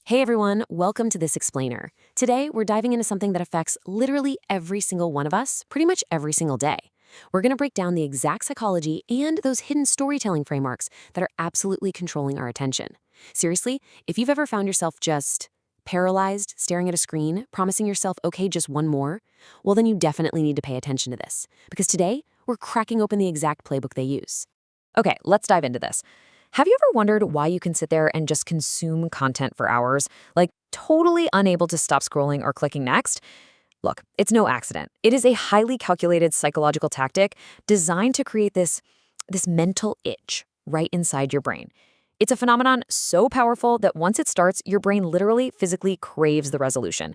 Hey everyone, welcome to This Explainer. Today, we're diving into something that affects literally every single one of us, pretty much every single day. We're going to break down the exact psychology and those hidden storytelling frameworks that are absolutely controlling our attention. Seriously, if you've ever found yourself just paralyzed, staring at a screen, promising yourself, okay, just one more, well, then you definitely need to pay attention to this. Because today, we're cracking open the exact playbook they use. Okay, let's dive into this. Have you ever wondered why you can sit there and just consume content for hours, like totally unable to stop scrolling or clicking next? Look, it's no accident. It is a highly calculated psychological tactic designed to create this mental itch right inside your brain. It's a phenomenon so powerful that once it starts, your brain literally physically craves the resolution.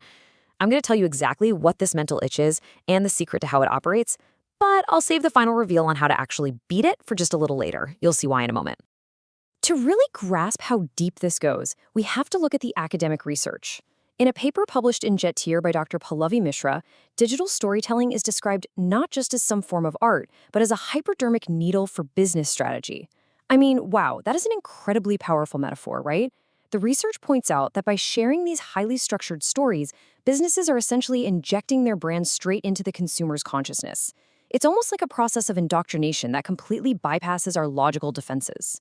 I'm going to tell you exactly what this mental itch is and the secret to how it operates, but I'll save the final reveal on how to actually beat it for just a little later. You'll see why in a moment. To really grasp how deep this goes, we have to look at the academic research. In a paper published in Jet Tier by Dr. Pallavi Mishra, digital storytelling is described not just as some form of art, but as a hypodermic needle for business strategy. I mean, wow, that is an incredibly powerful metaphor, right? The research points out that by sharing these highly structured stories, businesses are essentially injecting their brand straight into the consumer's consciousness. It's almost like a process of indoctrination that completely bypasses our logical defenses.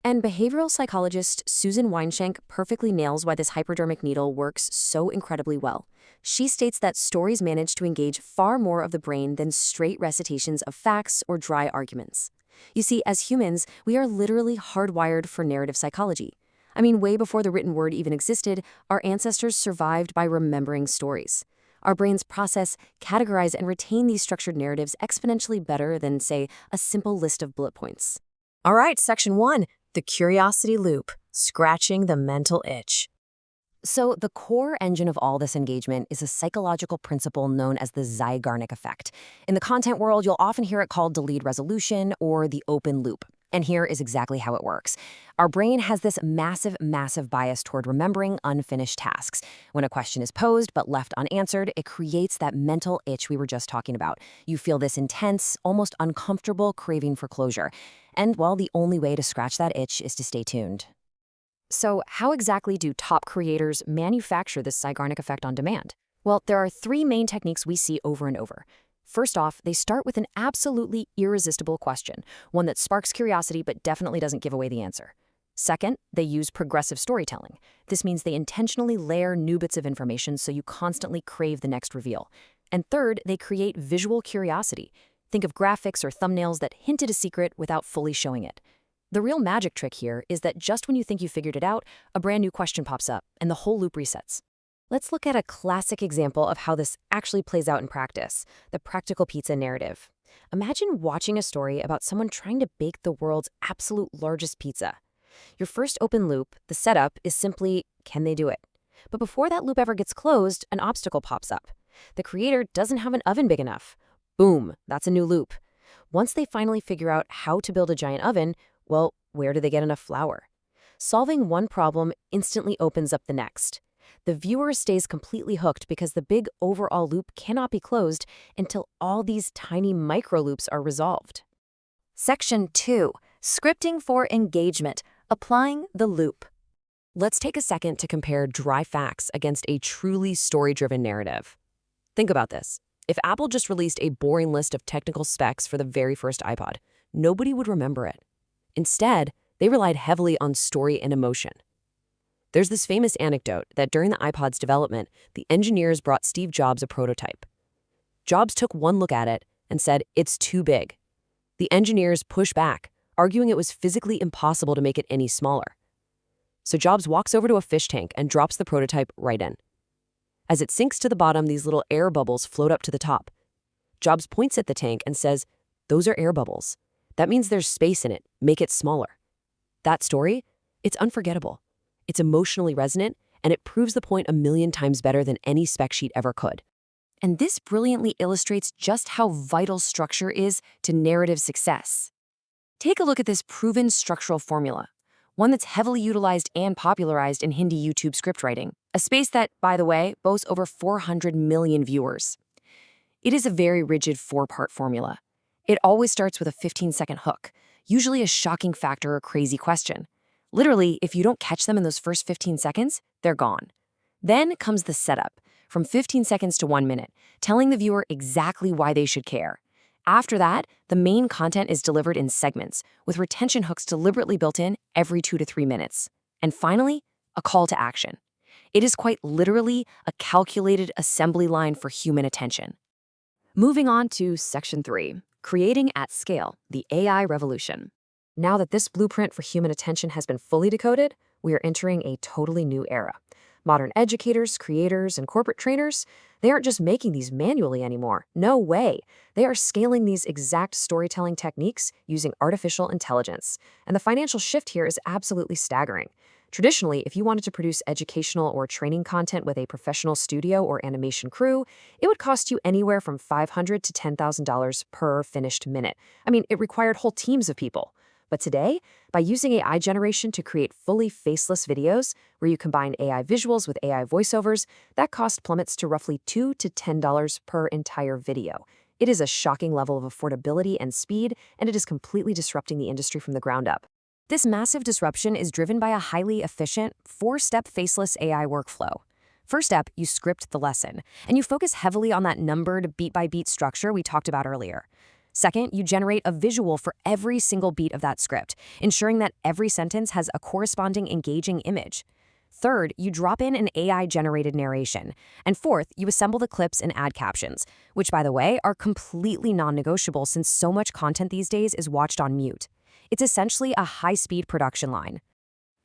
And behavioral psychologist Susan Weinschenk perfectly nails why this hypodermic needle works so incredibly well. She states that stories manage to engage far more of the brain than straight recitations of facts or dry arguments. You see, as humans, we are literally hardwired for narrative psychology. I mean, way before the written word even existed, our ancestors survived by remembering stories. Our brains process, categorize, and retain these structured narratives exponentially better than, say, a simple list of bullet points. All right, section 1. The curiosity loop, scratching the mental itch. So, the core engine of all this engagement is a psychological principle known as the Zeigarnik effect. In the content world, you'll often hear it called delayed resolution or the open loop. And here is exactly how it works. Our brain has this massive bias toward remembering unfinished tasks. When a question is posed but left unanswered, it creates that mental itch we were just talking about. You feel this intense, almost uncomfortable craving for closure. And, well, the only way to scratch that itch is to stay tuned. So, how exactly do top creators manufacture this Zeigarnik effect on demand? Well, there are three main techniques we see over and over. First off, they start with an absolutely irresistible question, one that sparks curiosity but definitely doesn't give away the answer. Second, they use progressive storytelling. This means they intentionally layer new bits of information so you constantly crave the next reveal. And third, they create visual curiosity. Think of graphics or thumbnails that hint at a secret without fully showing it. The real magic trick here is that just when you think you figured it out, a brand new question pops up and the whole loop resets. Let's look at a classic example of how this actually plays out in practice, the practical pizza narrative. Imagine watching a story about someone trying to bake the world's absolute largest pizza. Your first open loop, the setup, is simply, can they do it? But before that loop ever gets closed, an obstacle pops up. The creator doesn't have an oven big enough. Boom, that's a new loop. Once they finally figure out how to build a giant oven, well, where do they get enough flour? Solving one problem instantly opens up the next. The viewer stays completely hooked because the big overall loop cannot be closed until all these tiny micro loops are resolved. Section 2. Scripting for engagement, applying the loop. Let's take a second to compare dry facts against a truly story-driven narrative. Think about this. If Apple just released a boring list of technical specs for the very first iPod, nobody would remember it. Instead, they relied heavily on story and emotion. There's this famous anecdote that during the iPod's development, the engineers brought Steve Jobs a prototype. Jobs took one look at it and said, "It's too big." The engineers pushed back, arguing it was physically impossible to make it any smaller. So Jobs walks over to a fish tank and drops the prototype right in. As it sinks to the bottom, these little air bubbles float up to the top. Jobs points at the tank and says, "Those are air bubbles. That means there's space in it. Make it smaller." That story, it's unforgettable. It's emotionally resonant, and it proves the point a million times better than any spec sheet ever could. And this brilliantly illustrates just how vital structure is to narrative success. Take a look at this proven structural formula, one that's heavily utilized and popularized in Hindi YouTube script writing, a space that, by the way, boasts over 400 million viewers. It is a very rigid four-part formula. It always starts with a 15-second hook, usually a shocking fact or a crazy question. Literally, if you don't catch them in those first 15 seconds, they're gone. Then comes the setup, from 15 seconds to 1 minute, telling the viewer exactly why they should care. After that, the main content is delivered in segments, with retention hooks deliberately built in every 2 to 3 minutes. And finally, a call to action. It is quite literally a calculated assembly line for human attention. Moving on to Section 3, Creating at Scale, the AI Revolution. Now that this blueprint for human attention has been fully decoded, we are entering a totally new era. Modern educators, creators, and corporate trainers, they aren't just making these manually anymore. No way. They are scaling these exact storytelling techniques using artificial intelligence. And the financial shift here is absolutely staggering. Traditionally, if you wanted to produce educational or training content with a professional studio or animation crew, it would cost you anywhere from $500 to $10,000 per finished minute. I mean, it required whole teams of people. But today, by using AI generation to create fully faceless videos, where you combine AI visuals with AI voiceovers, that cost plummets to roughly $2 to $10 per entire video. It is a shocking level of affordability and speed, and it is completely disrupting the industry from the ground up. This massive disruption is driven by a highly efficient, 4-step faceless AI workflow. First step, you script the lesson, and you focus heavily on that numbered beat-by-beat structure we talked about earlier. Second, you generate a visual for every single beat of that script, ensuring that every sentence has a corresponding engaging image. Third, you drop in an AI-generated narration. And fourth, you assemble the clips and add captions, which, by the way, are completely non-negotiable since so much content these days is watched on mute. It's essentially a high-speed production line.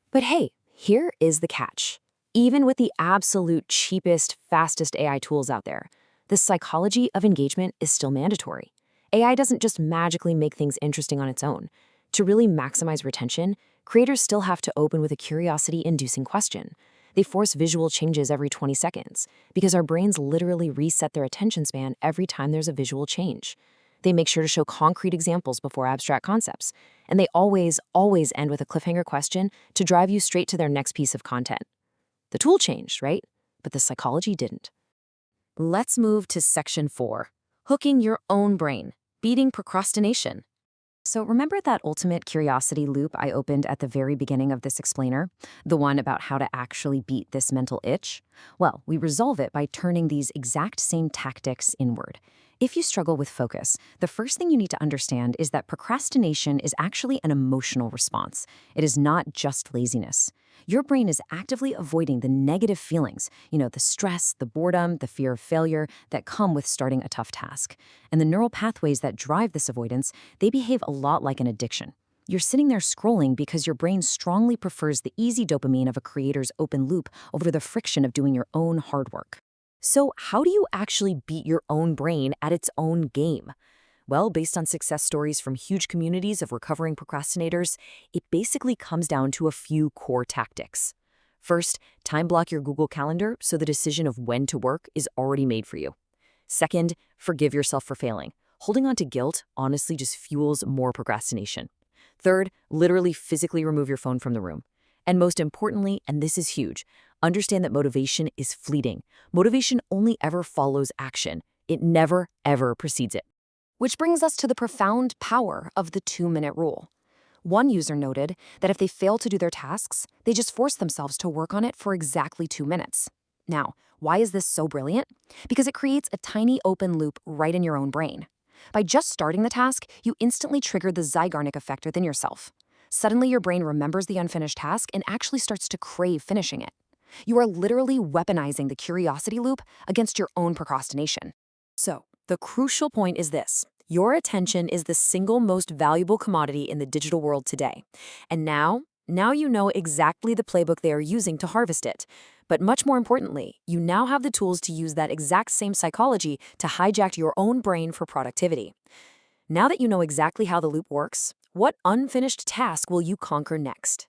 But hey, here is the catch. Even with the absolute cheapest, fastest AI tools out there, the psychology of engagement is still mandatory. AI doesn't just magically make things interesting on its own. To really maximize retention, creators still have to open with a curiosity-inducing question. They force visual changes every 20 seconds, because our brains literally reset their attention span every time there's a visual change. They make sure to show concrete examples before abstract concepts, and they always end with a cliffhanger question to drive you straight to their next piece of content. The tool changed, right? But the psychology didn't. Let's move to Section 4, Hooking Your Own Brain. Beating procrastination. So remember that ultimate curiosity loop I opened at the very beginning of this explainer? The one about how to actually beat this mental itch? Well, we resolve it by turning these exact same tactics inward. If you struggle with focus, the first thing you need to understand is that procrastination is actually an emotional response. It is not just laziness. Your brain is actively avoiding the negative feelings, the stress, the boredom, the fear of failure that come with starting a tough task. And the neural pathways that drive this avoidance, they behave a lot like an addiction. You're sitting there scrolling because your brain strongly prefers the easy dopamine of a creator's open loop over the friction of doing your own hard work. So how do you actually beat your own brain at its own game? Well, based on success stories from huge communities of recovering procrastinators, it basically comes down to a few core tactics. First, time block your Google Calendar so the decision of when to work is already made for you. Second, forgive yourself for failing. Holding on to guilt honestly just fuels more procrastination. Third, literally physically remove your phone from the room. And most importantly, and this is huge, understand that motivation is fleeting. Motivation only ever follows action. It never, ever precedes it. Which brings us to the profound power of the 2-minute rule. One user noted that if they fail to do their tasks, they just force themselves to work on it for exactly 2 minutes. Now, why is this so brilliant? Because it creates a tiny open loop right in your own brain. By just starting the task, you instantly trigger the Zeigarnik effect within yourself. Suddenly, your brain remembers the unfinished task and actually starts to crave finishing it. You are literally weaponizing the curiosity loop against your own procrastination. So, the crucial point is this. Your attention is the single most valuable commodity in the digital world today. And now you know exactly the playbook they are using to harvest it. But much more importantly, you now have the tools to use that exact same psychology to hijack your own brain for productivity. Now that you know exactly how the loop works, what unfinished task will you conquer next?